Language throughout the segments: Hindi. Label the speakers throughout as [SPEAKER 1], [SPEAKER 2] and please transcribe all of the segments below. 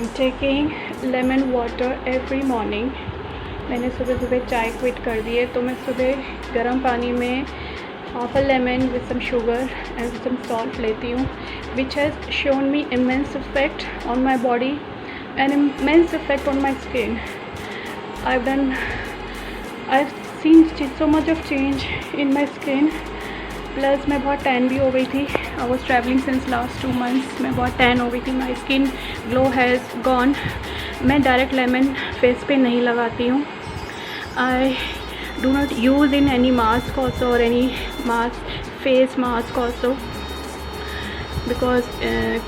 [SPEAKER 1] I'm taking lemon water every morning. मैंने सुबह सुबह चाय क्विट कर दी है, तो मैं सुबह गर्म पानी में half a lemon with some sugar and with some salt लेती हूँ, which has shown me immense effect on my body and immense effect on my skin. I've seen so much of change in my skin. Plus मैं बहुत टैन भी हो गई थी. I was travelling since last 2 months. मैं बहुत टैन हो गई थी. My skin glow has gone. मैं डायरेक्ट लेमन फेस पे नहीं लगाती हूँ. I do not use in any mask also और any mask face mask also because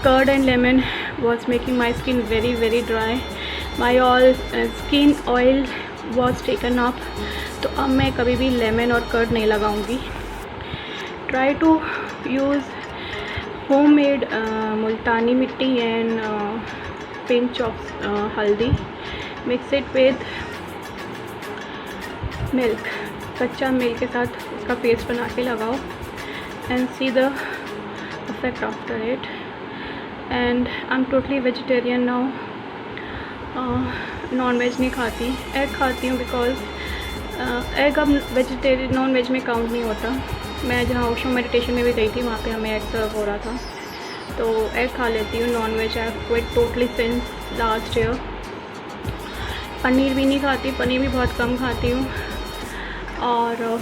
[SPEAKER 1] curd and lemon was making my skin very dry. My all skin oil was taken up. तो अब मैं कभी भी लेमन और कर्ड नहीं लगाऊंगी. Try to use homemade multani mitti and pinch of haldi. Mix it with milk. कच्चा मिल्क के साथ उसका पेस्ट बना के लगाओ and see the effect after it. And I'm totally vegetarian now. Non veg नहीं खाती. एग खाती हूँ बिकॉज एग अब वेजिटेरियन नॉन वेज में काउंट नहीं होता. मैं जहाँ ओशो मेडिटेशन में भी गई थी वहाँ पे हमें एग सर्व हो रहा था, तो एग खा लेती हूँ. Non ways I quit totally since last year. Paneer भी नहीं खाती. पनीर भी बहुत कम खाती हूँ. और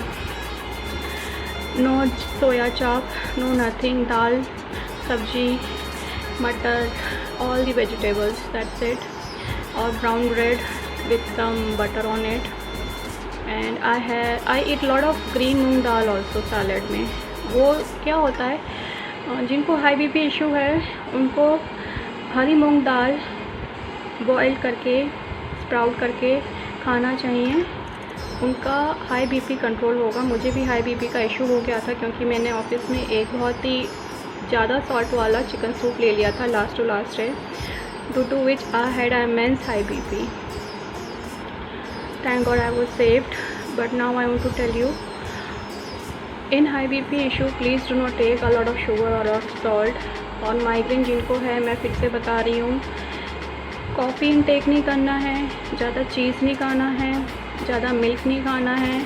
[SPEAKER 1] नो सोया चाप, नो नथिंग. दाल, सब्जी, मटर, all the vegetables, that's it. और brown bread with some butter on it. And I eat lot of green moong dal also salad में. वो क्या होता है, जिनको हाई बीपी इशू है उनको हरी मूंग दाल बॉईल करके स्प्राउट करके खाना चाहिए. उनका हाई बीपी कंट्रोल होगा. मुझे भी हाई बीपी का इशू हो गया था क्योंकि मैंने ऑफिस में एक बहुत ही ज़्यादा सॉल्ट वाला चिकन सूप ले लिया था last to last day, due to which I had immense high BP. Thank God I was saved. But now I want to tell you, in high BP issue please do not take a lot of sugar or of salt. और माइग्रेन जिनको है मैं फिर से बता रही हूँ, कॉफ़ी इनटेक नहीं करना है, ज़्यादा चीज़ नहीं खाना है, ज़्यादा मिल्क नहीं खाना है,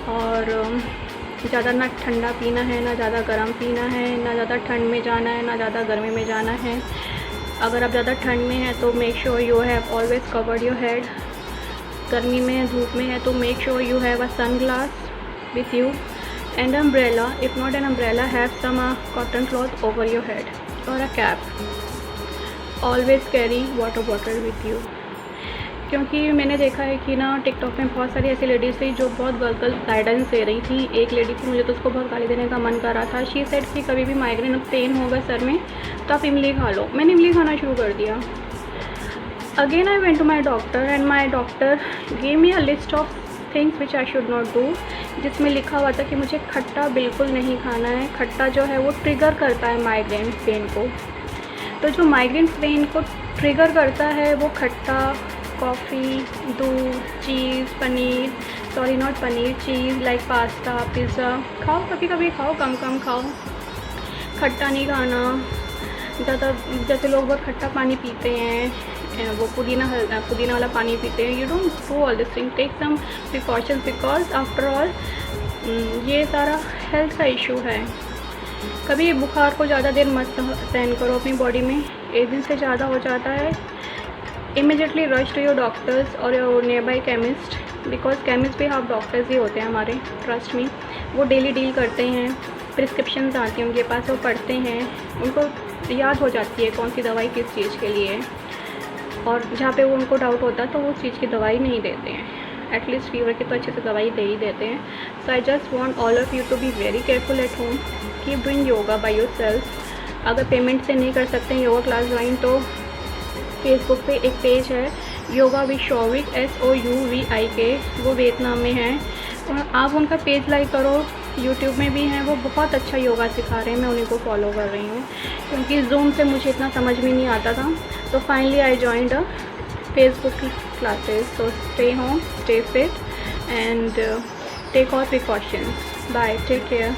[SPEAKER 1] और ज़्यादा ना ठंडा पीना है ना ज़्यादा गर्म पीना है, ना ज़्यादा ठंड में जाना है ना ज़्यादा गर्मी में जाना है. अगर आप ज़्यादा ठंड में हैं तो make sure you have always covered your head. गर्मी में धूप में है तो make sure you have a sun glass with you and umbrella. If not an umbrella have some cotton cloth over your head और a cap. Always carry water bottle with you. क्योंकि मैंने देखा है कि ना टिकटॉक में बहुत सारी ऐसी लेडीज़ थी जो बहुत गलत गाइडेंस दे रही थी. एक लेडी थी, मुझे तो उसको बहुत गाली देने का मन कर रहा था. शी सेड कि कभी भी माइग्रेन पेन होगा सर में तो आप इमली खा लो. मैंने इमली खाना शुरू कर दिया. Again I went to my doctor and my doctor gave me a list of things which I should not do, जिसमें लिखा हुआ था कि मुझे खट्टा बिल्कुल नहीं खाना है. खट्टा जो है वो ट्रिगर करता है माइग्रेन पेन को. तो जो माइग्रेन पेन को ट्रिगर करता है वो खट्टा, कॉफ़ी, दूध, cheese, paneer, sorry not paneer, cheese like pasta, pizza खाओ. कभी कभी खाओ, कम कम खाओ. खट्टा नहीं खाना. ज़्यादा जैसे लोग बहुत खट्टा पानी पीते हैं, वो पुदीना वाला पानी पीते हैं. You don't do all this thing. Take some precautions because after all ये सारा हेल्थ का इशू है. कभी बुखार को ज़्यादा देर मत सहन करो अपनी बॉडी में. 1 दिन से ज़्यादा हो जाता है, immediately rush to your doctors और your nearby chemist. Because chemist भी हाफ डॉक्टर्स ही होते हैं हमारे, ट्रस्ट मी. वो डेली डील करते हैं. प्रिस्क्रिप्शंस आती हैं उनके पास, वो पढ़ते हैं, उनको याद हो जाती है कौन सी दवाई किस चीज़ के लिए है. और जहाँ पे वो उनको डाउट होता है तो वो उस चीज़ की दवाई नहीं देते हैं. एटलीस्ट फीवर की तो अच्छे से दवाई दे ही देते हैं. So I just want all of you to be very careful at home. Keep doing yoga by yourself. अगर पेमेंट से नहीं कर सकते हैं योगा क्लास ज्वाइन, तो फेसबुक पे एक पेज है योगा विद शौविक, SOUVIK, वो वियतनाम में है. और आप उनका पेज लाइक करो. यूट्यूब में भी हैं, वो बहुत अच्छा योगा सिखा रहे हैं. मैं उन्हीं को फॉलो कर रही हूँ क्योंकि जूम से मुझे इतना समझ में नहीं आता था. तो finally I joined a Facebook classes. So stay home, stay fit and take all precautions. Bye, take care.